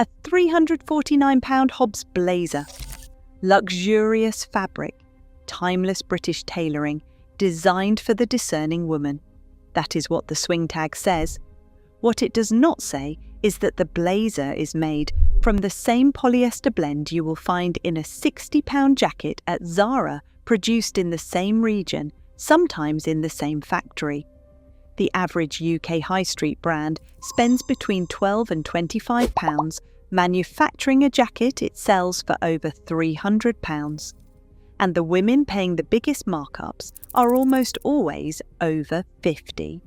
a £349 Hobbs blazer. Luxurious fabric, timeless British tailoring, designed for the discerning woman. That is what the swing tag says. What it does not say is that the blazer is made from the same polyester blend you will find in a £60 jacket at Zara, produced in the same region, sometimes in the same factory. The average UK high street brand spends between £12 and £25 manufacturing a jacket it sells for over £300. And the women paying the biggest markups are almost always over 50.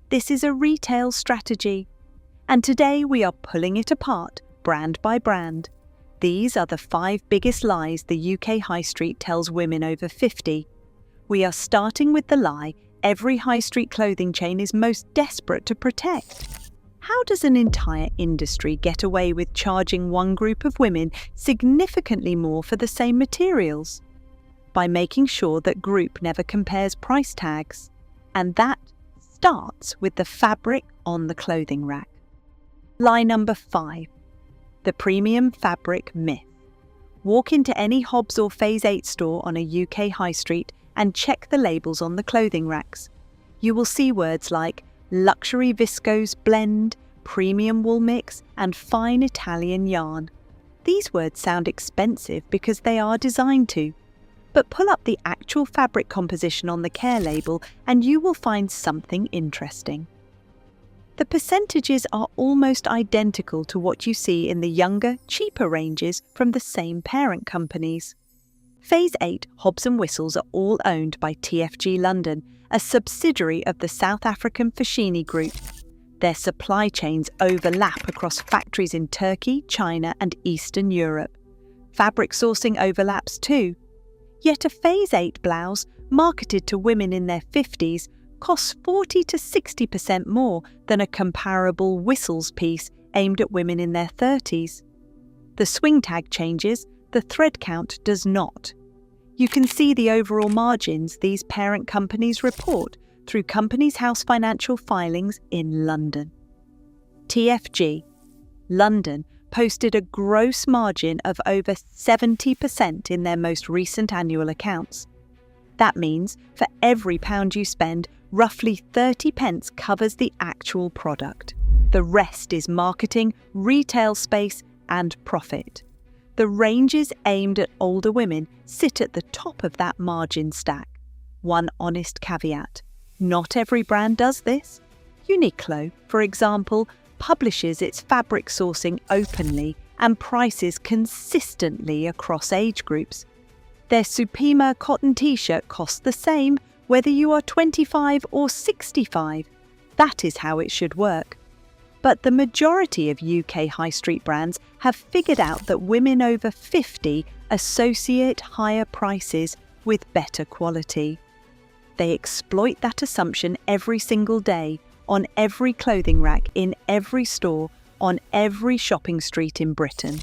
This is a retail strategy. And today we are pulling it apart, brand by brand. These are the 5 biggest lies the UK high street tells women over 50. We are starting with the lie every high street clothing chain is most desperate to protect. How does an entire industry get away with charging one group of women significantly more for the same materials? By making sure that group never compares price tags. And that starts with the fabric on the clothing rack. Lie number 5. The premium fabric myth. Walk into any Hobbs or Phase 8 store on a UK high street and check the labels on the clothing racks. You will see words like luxury viscose blend, premium wool mix, and fine Italian yarn. These words sound expensive because they are designed to. But pull up the actual fabric composition on the care label and you will find something interesting. The percentages are almost identical to what you see in the younger, cheaper ranges from the same parent companies. Phase 8 Hobbs & Whistles are all owned by TFG London, a subsidiary of the South African Foschini Group. Their supply chains overlap across factories in Turkey, China, and Eastern Europe. Fabric sourcing overlaps too. Yet a Phase 8 blouse, marketed to women in their 50s, costs 40 to 60% more than a comparable Whistles piece aimed at women in their 30s. The swing tag changes, the thread count does not. You can see the overall margins these parent companies report through Companies House financial filings in London. TFG London posted a gross margin of over 70% in their most recent annual accounts. That means for every pound you spend, roughly 30 pence covers the actual product. The rest is marketing, retail space, and profit. The ranges aimed at older women sit at the top of that margin stack. One honest caveat: not every brand does this. Uniqlo, for example, publishes its fabric sourcing openly and prices consistently across age groups. Their Supima cotton t-shirt costs the same whether you are 25 or 65. That is how it should work. But the majority of UK high street brands have figured out that women over 50 associate higher prices with better quality. They exploit that assumption every single day, on every clothing rack, in every store, on every shopping street in Britain.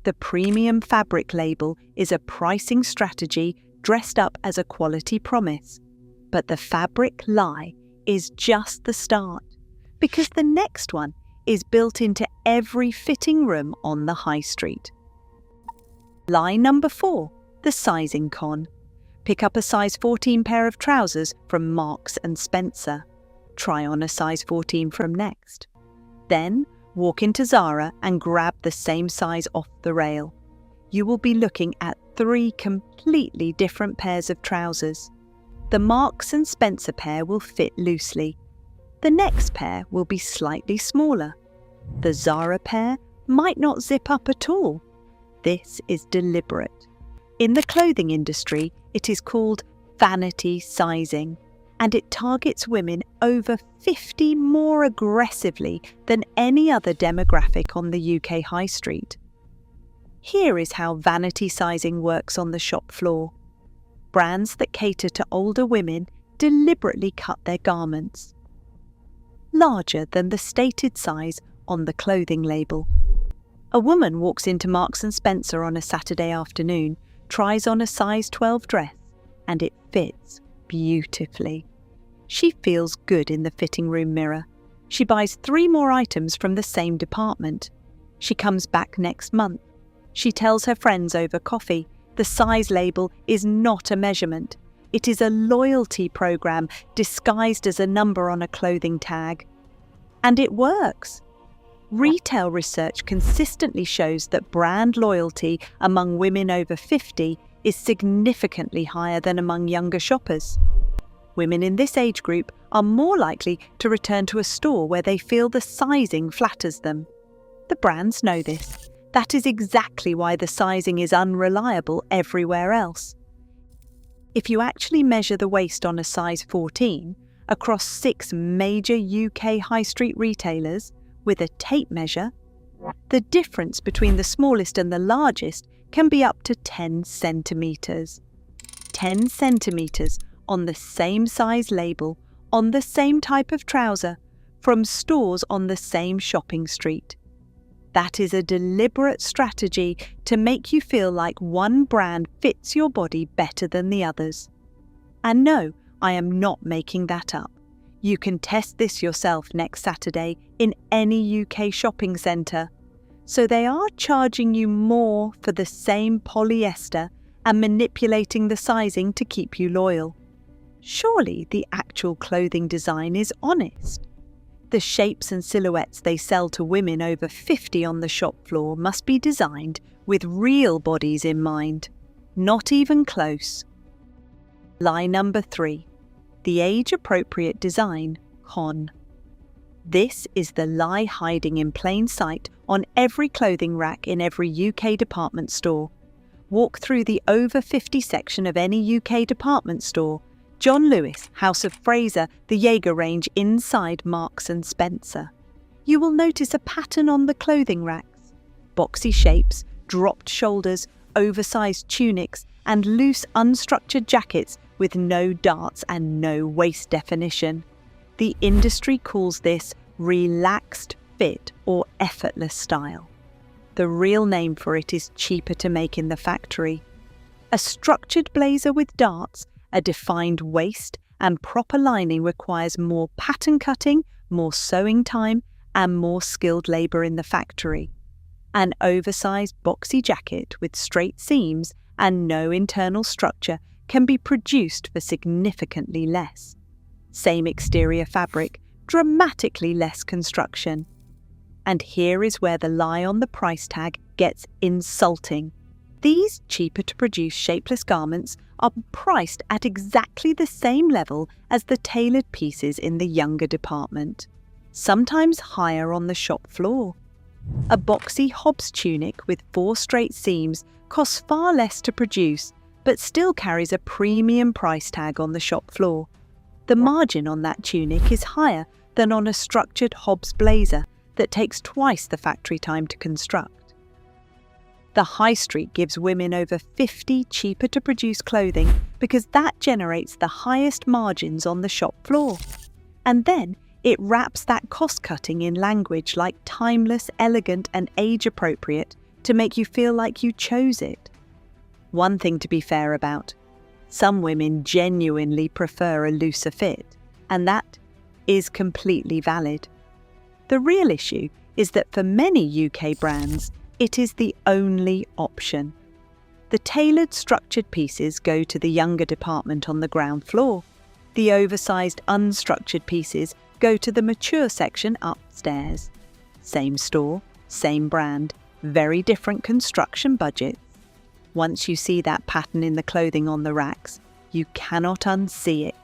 The premium fabric label is a pricing strategy dressed up as a quality promise. But the fabric lie is just the start, because the next one is built into every fitting room on the high street. Lie number 4, the sizing con. Pick up a size 14 pair of trousers from Marks & Spencer. Try on a size 14 from Next. Then walk into Zara and grab the same size off the rail. You will be looking at 3 completely different pairs of trousers. The Marks & Spencer pair will fit loosely. The next pair will be slightly smaller. The Zara pair might not zip up at all. This is deliberate. In the clothing industry, it is called vanity sizing, and it targets women over 50 more aggressively than any other demographic on the UK high street. Here is how vanity sizing works on the shop floor. Brands that cater to older women deliberately cut their garments larger than the stated size on the clothing label. A woman walks into Marks & Spencer on a Saturday afternoon, tries on a size 12 dress, and it fits beautifully. She feels good in the fitting room mirror. She buys 3 more items from the same department. She comes back next month. She tells her friends over coffee the size label is not a measurement. It is a loyalty program disguised as a number on a clothing tag. And it works. Retail research consistently shows that brand loyalty among women over 50 is significantly higher than among younger shoppers. Women in this age group are more likely to return to a store where they feel the sizing flatters them. The brands know this. That is exactly why the sizing is unreliable everywhere else. If you actually measure the waist on a size 14 across 6 major UK high street retailers with a tape measure, the difference between the smallest and the largest can be up to 10 centimetres. 10 centimetres on the same size label, on the same type of trouser, from stores on the same shopping street. That is a deliberate strategy to make you feel like one brand fits your body better than the others. And no, I am not making that up. You can test this yourself next Saturday in any UK shopping centre. So they are charging you more for the same polyester and manipulating the sizing to keep you loyal. Surely the actual clothing design is honest. The shapes and silhouettes they sell to women over 50 on the shop floor must be designed with real bodies in mind. Not even close. Lie number 3. The age-appropriate design con. This is the lie hiding in plain sight on every clothing rack in every UK department store. Walk through the over 50 section of any UK department store. John Lewis, House of Fraser, the Jaeger range inside Marks & Spencer. You will notice a pattern on the clothing racks. Boxy shapes, dropped shoulders, oversized tunics, and loose unstructured jackets with no darts and no waist definition. The industry calls this relaxed fit or effortless style. The real name for it is cheaper to make in the factory. A structured blazer with darts, a defined waist, and proper lining requires more pattern cutting, more sewing time, and more skilled labour in the factory. An oversized boxy jacket with straight seams and no internal structure can be produced for significantly less. Same exterior fabric, dramatically less construction. And here is where the lie on the price tag gets insulting. These cheaper-to-produce shapeless garments are priced at exactly the same level as the tailored pieces in the younger department, sometimes higher on the shop floor. A boxy Hobbs tunic with 4 straight seams costs far less to produce, but still carries a premium price tag on the shop floor. The margin on that tunic is higher than on a structured Hobbs blazer that takes twice the factory time to construct. The high street gives women over 50 cheaper to produce clothing because that generates the highest margins on the shop floor. And then it wraps that cost-cutting in language like timeless, elegant and age-appropriate to make you feel like you chose it. One thing to be fair about, some women genuinely prefer a looser fit, and that is completely valid. The real issue is that for many UK brands, it is the only option. The tailored structured pieces go to the younger department on the ground floor. The oversized unstructured pieces go to the mature section upstairs. Same store, same brand, very different construction budgets. Once you see that pattern in the clothing on the racks, you cannot unsee it.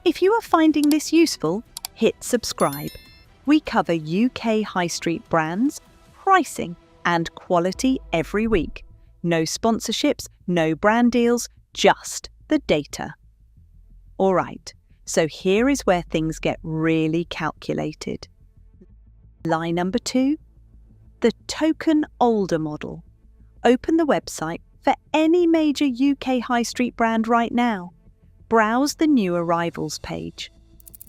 If you are finding this useful, hit subscribe. We cover UK high street brands, pricing, and quality every week. No sponsorships, no brand deals, just the data. All right, so here is where things get really calculated. Lie number 2, the token older model. Open the website for any major UK high street brand right now. Browse the new arrivals page.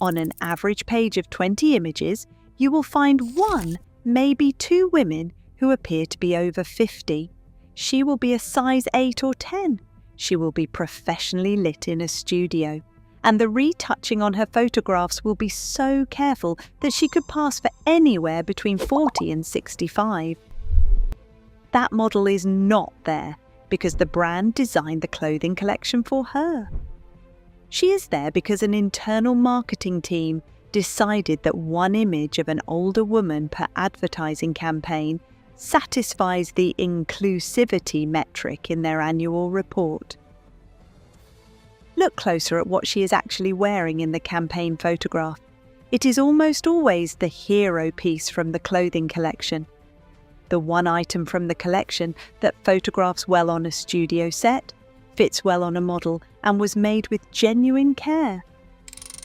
On an average page of 20 images, you will find 1, maybe 2 women who appear to be over 50. She will be a size 8 or 10. She will be professionally lit in a studio. And the retouching on her photographs will be so careful that she could pass for anywhere between 40 and 65. That model is not there because the brand designed the clothing collection for her. She is there because an internal marketing team decided that one image of an older woman per advertising campaign satisfies the inclusivity metric in their annual report. Look closer at what she is actually wearing in the campaign photograph. It is almost always the hero piece from the clothing collection. The one item from the collection that photographs well on a studio set, fits well on a model, and was made with genuine care.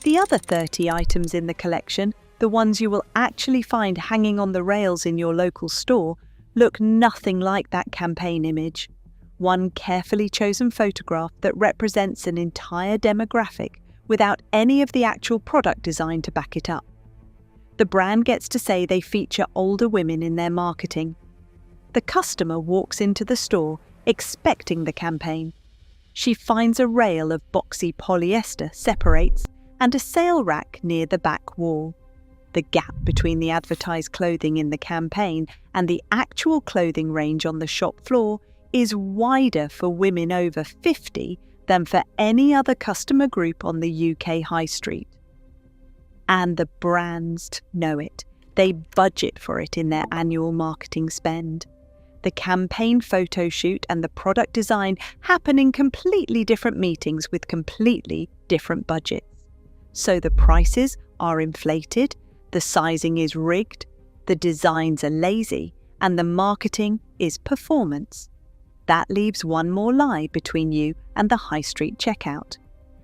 The other 30 items in the collection, the ones you will actually find hanging on the rails in your local store, look nothing like that campaign image. One carefully chosen photograph that represents an entire demographic without any of the actual product design to back it up. The brand gets to say they feature older women in their marketing. The customer walks into the store expecting the campaign. She finds a rail of boxy polyester separates and a sale rack near the back wall. The gap between the advertised clothing in the campaign and the actual clothing range on the shop floor is wider for women over 50 than for any other customer group on the UK high street. And the brands know it. They budget for it in their annual marketing spend. The campaign photo shoot and the product design happen in completely different meetings with completely different budgets. So the prices are inflated, the sizing is rigged, the designs are lazy, and the marketing is performance. That leaves one more lie between you and the high street checkout.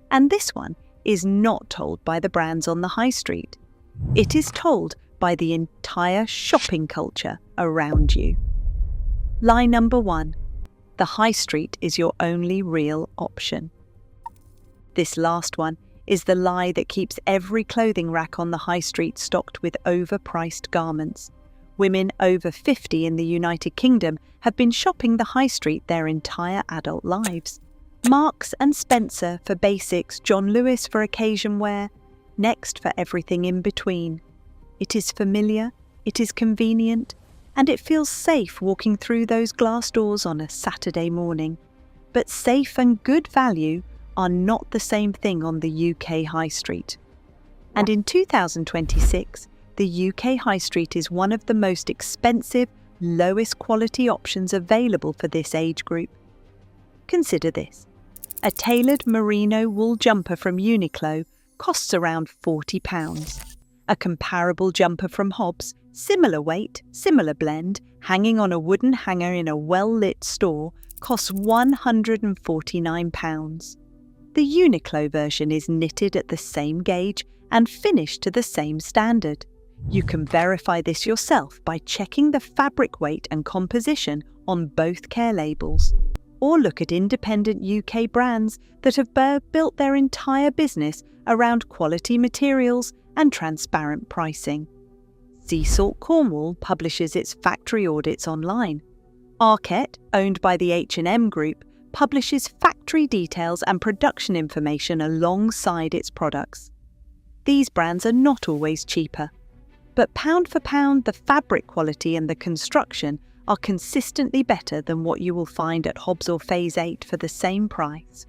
And this one is not told by the brands on the high street. It is told by the entire shopping culture around you. Lie number 1. The high street is your only real option. This last one is the lie that keeps every clothing rack on the high street stocked with overpriced garments. Women over 50 in the United Kingdom have been shopping the high street their entire adult lives. Marks and Spencer for basics, John Lewis for occasion wear, Next for everything in between. It is familiar, it is convenient, and it feels safe walking through those glass doors on a Saturday morning. But safe and good value are not the same thing on the UK high street. And in 2026, the UK high street is one of the most expensive, lowest quality options available for this age group. Consider this. A tailored merino wool jumper from Uniqlo costs around £40. A comparable jumper from Hobbs, similar weight, similar blend, hanging on a wooden hanger in a well-lit store, costs £149. The Uniqlo version is knitted at the same gauge and finished to the same standard. You can verify this yourself by checking the fabric weight and composition on both care labels. Or look at independent UK brands that have built their entire business around quality materials and transparent pricing. Sea Salt Cornwall publishes its factory audits online. Arket, owned by the H&M Group, publishes factory details and production information alongside its products. These brands are not always cheaper, but pound for pound, the fabric quality and the construction are consistently better than what you will find at Hobbs or Phase 8 for the same price.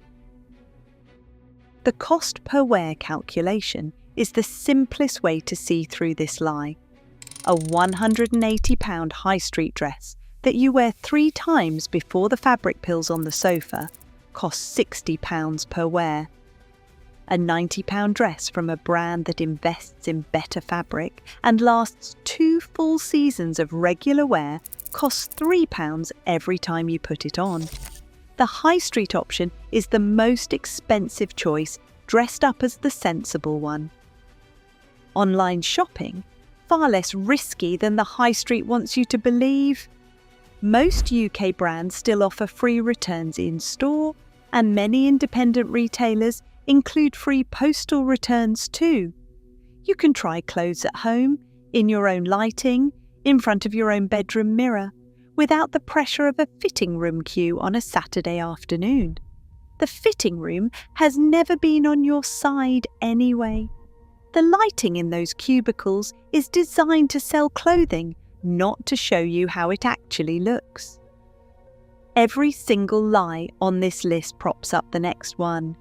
The cost per wear calculation is the simplest way to see through this lie. A £180 high street dress that you wear 3 times before the fabric pills on the sofa costs £60 per wear. A £90 dress from a brand that invests in better fabric and lasts 2 full seasons of regular wear costs £3 every time you put it on. The high street option is the most expensive choice, dressed up as the sensible one. Online shopping, far less risky than the high street wants you to believe. Most UK brands still offer free returns in store, and many independent retailers include free postal returns too. You can try clothes at home, in your own lighting, in front of your own bedroom mirror, without the pressure of a fitting room queue on a Saturday afternoon. The fitting room has never been on your side anyway. The lighting in those cubicles is designed to sell clothing, not to show you how it actually looks. Every single lie on this list props up the next one.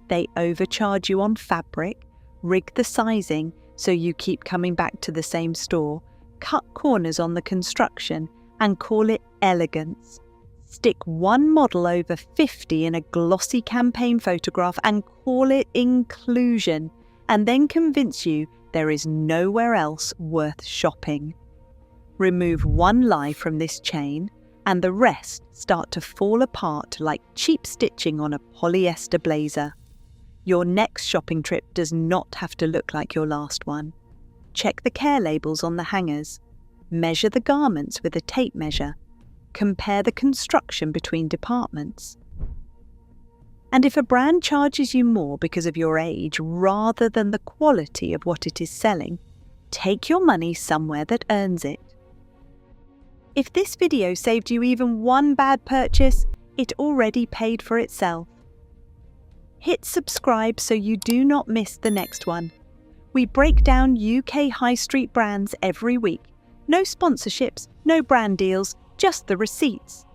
They overcharge you on fabric, rig the sizing so you keep coming back to the same store, cut corners on the construction, and call it elegance. Stick one model over 50 in a glossy campaign photograph and call it inclusion, and then convince you there is nowhere else worth shopping. Remove one lie from this chain, and the rest start to fall apart like cheap stitching on a polyester blazer. Your next shopping trip does not have to look like your last one. Check the care labels on the hangers. Measure the garments with a tape measure. Compare the construction between departments. And if a brand charges you more because of your age rather than the quality of what it is selling, take your money somewhere that earns it. If this video saved you even one bad purchase, it already paid for itself. Hit subscribe so you do not miss the next one. We break down UK high street brands every week. No sponsorships, no brand deals, just the receipts.